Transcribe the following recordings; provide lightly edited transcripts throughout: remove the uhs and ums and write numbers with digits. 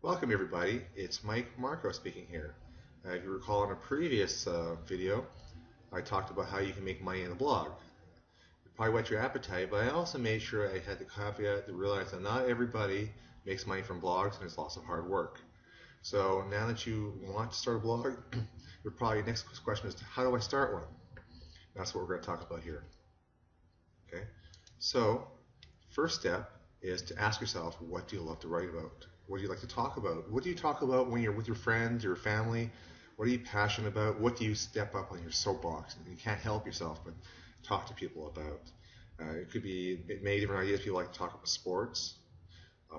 Welcome everybody, it's Mike.marko speaking here. If you recall in a previous video, I talked about how you can make money in a blog. It probably whet your appetite, but I also made sure I had the caveat to realize that not everybody makes money from blogs and it's lots of hard work. So now that you want to start a blog, your probably next question is, how do I start one? That's what we're going to talk about here. Okay, so first step is to ask yourself, what do you love to write about? What do you like to talk about? What do you talk about when you're with your friends, your family? What are you passionate about? What do you step up on your soapbox? You can't help yourself but talk to people about. It could be many different ideas. People like to talk about sports,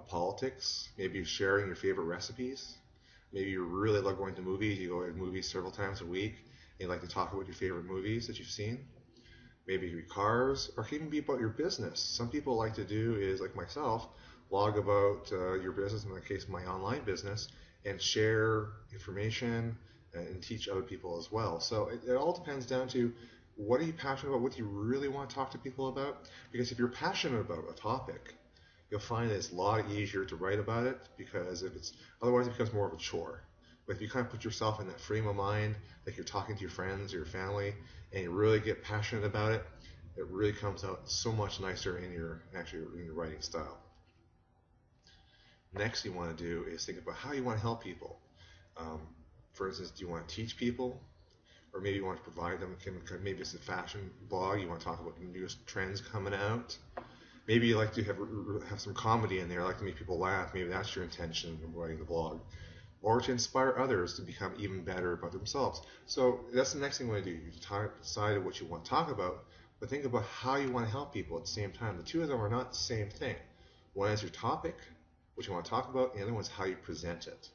politics, maybe sharing your favorite recipes. Maybe you really love going to movies. You go to movies several times a week. And you like to talk about your favorite movies that you've seen. Maybe your cars, or it can even be about your business. Some people like to do is, like myself, blog about your business, in my case my online business, and share information and teach other people as well. So it all depends down to what are you passionate about, what do you really want to talk to people about. Because if you're passionate about a topic, you'll find that it's a lot easier to write about it, because otherwise it becomes more of a chore. But if you kind of put yourself in that frame of mind, like you're talking to your friends or your family, and you really get passionate about it, it really comes out so much nicer in your writing style. Next, you want to do is think about how you want to help people. For instance, do you want to teach people, or maybe you want to provide them? Maybe it's a fashion blog. You want to talk about the newest trends coming out. Maybe you like to have some comedy in there, like to make people laugh. Maybe that's your intention in writing the blog. Or to inspire others to become even better about themselves. So that's the next thing you want to do. You decide what you want to talk about, but think about how you want to help people at the same time. The two of them are not the same thing. One is your topic, what you want to talk about, and the other one is how you present it.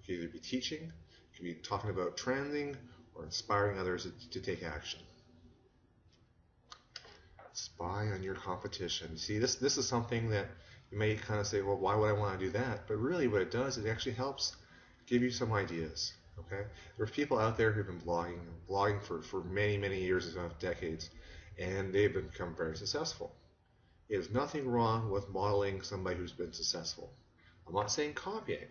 You can either be teaching, you can be talking about trending, or inspiring others to take action. Spy on your competition. See, this is something that you may kind of say, well, why would I want to do that? But really what it does, it actually helps give you some ideas. Okay, there's people out there who've been blogging for many years, if not decades, and they've become very successful. There's nothing wrong with modeling somebody who's been successful. I'm not saying copying.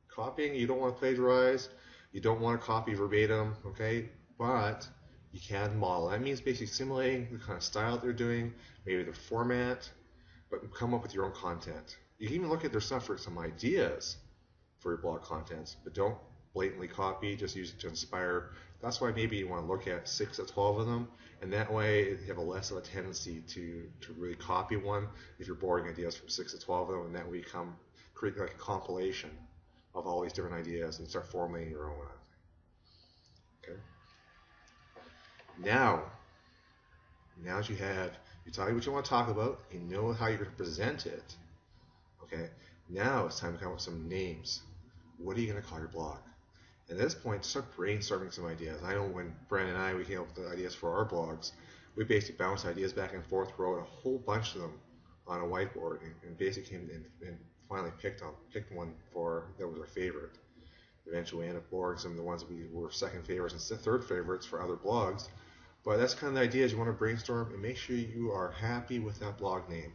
Copying, you don't want to plagiarize, you don't want to copy verbatim, okay? But you can model. That means basically simulating the kind of style they're doing, maybe the format, but come up with your own content. You can even look at their stuff for some ideas for your blog contents, but don't blatantly copy, just use it to inspire. That's why maybe you want to look at 6 to 12 of them, and that way you have a less of a tendency to really copy one if you're borrowing ideas from 6 to 12 of them, and that way you create like a compilation of all these different ideas and start formulating your own. Okay. Now that you tell you what you want to talk about, you know how you're going to present it. Okay. Now it's time to come up with some names. What are you going to call your blog? At this point, start brainstorming some ideas. I know when Bren and I, we came up with the ideas for our blogs, we basically bounced ideas back and forth, wrote a whole bunch of them on a whiteboard, and basically came in and finally picked one that was our favorite. Eventually we ended up borrowing some of the ones that we were second favorites and third favorites for other blogs. But that's kind of the idea, is you want to brainstorm and make sure you are happy with that blog name.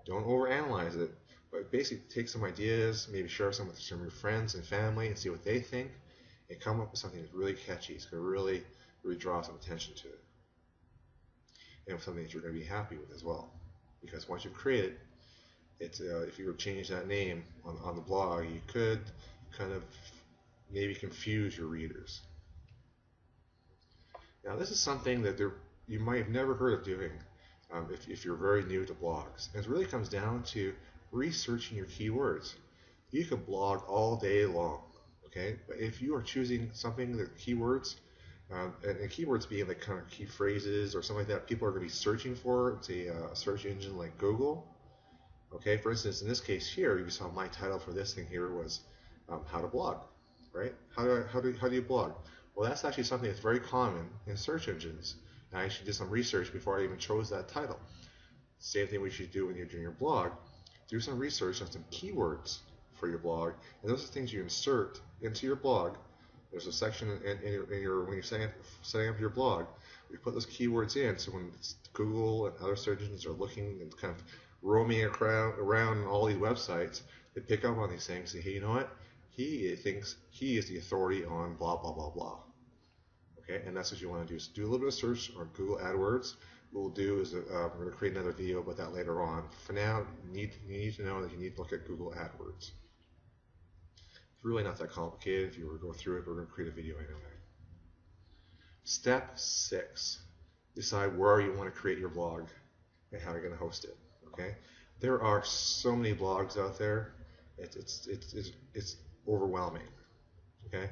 Don't overanalyze it, but basically take some ideas, maybe share some with some of your friends and family and see what they think, and come up with something that's really catchy. It's going to really draw some attention to it. And something that you're going to be happy with as well. Because once you've created it, if you were to change that name on the blog, you could kind of maybe confuse your readers. Now this is something that you might have never heard of doing if you're very new to blogs. And it really comes down to researching your keywords. You could blog all day long, okay? But if you are choosing something, the keywords, and keywords being like kind of key phrases or something like that people are going to be searching for, say a search engine like Google. Okay, for instance, in this case here, you saw my title for this thing here was how to blog, right? How do you blog? Well, that's actually something that's very common in search engines. And I actually did some research before I even chose that title. Same thing we should do when you're doing your blog. Do some research on some keywords for your blog, and those are things you insert into your blog. There's a section when you're setting up your blog, you put those keywords in, so when Google and other search engines are looking and kind of roaming around all these websites, they pick up on these things and say, hey, you know what? He thinks he is the authority on blah, blah, blah, blah. Okay, and that's what you want to do. So do a little bit of search on Google AdWords. What we'll do is we're going to create another video about that later on. For now, you need to know that you need to look at Google AdWords. It's really not that complicated. If you were to go through it, we're going to create a video anyway. Step 6. Decide where you want to create your blog and how you're going to host it. Okay, there are so many blogs out there. It's overwhelming. Okay,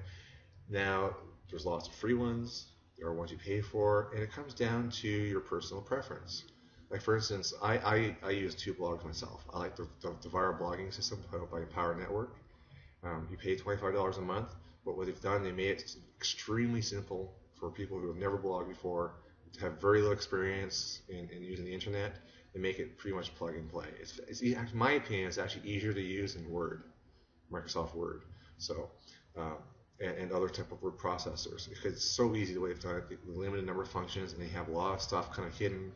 now there's lots of free ones. There are ones you pay for, and it comes down to your personal preference. Like for instance, I use 2 blogs myself. I like the viral blogging system put out by Power Network. You pay $25 a month, but what they've done, they made it extremely simple for people who have never blogged before, to have very little experience in using the internet. They make it pretty much plug and play. In my opinion, it's actually easier to use in Word, Microsoft Word, so and other type of word processors, because it's so easy the way they've done it. The limited number of functions, and they have a lot of stuff kind of hidden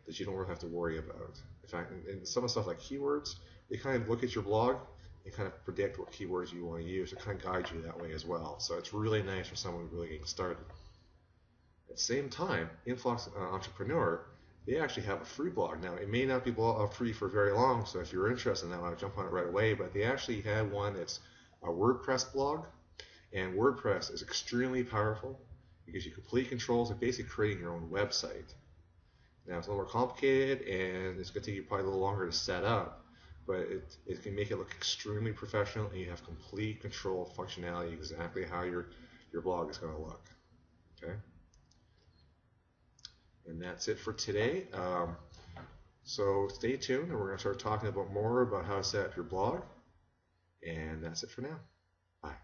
that you don't really have to worry about. In fact, and some of the stuff like keywords, they kind of look at your blog and kind of predict what keywords you want to use to kind of guide you that way as well. So it's really nice for someone really getting started. At the same time, Influx Entrepreneur, they actually have a free blog. Now, it may not be free for very long, so if you're interested in that, I'll jump on it right away, but they actually have one that's a WordPress blog, and WordPress is extremely powerful because you complete controls of basically creating your own website. Now, it's a little more complicated, and it's going to take you probably a little longer to set up, but it can make it look extremely professional, and you have complete control of functionality, exactly how your blog is going to look. Okay? And that's it for today. So stay tuned, and we're going to start talking about more about how to set up your blog. And that's it for now. Bye.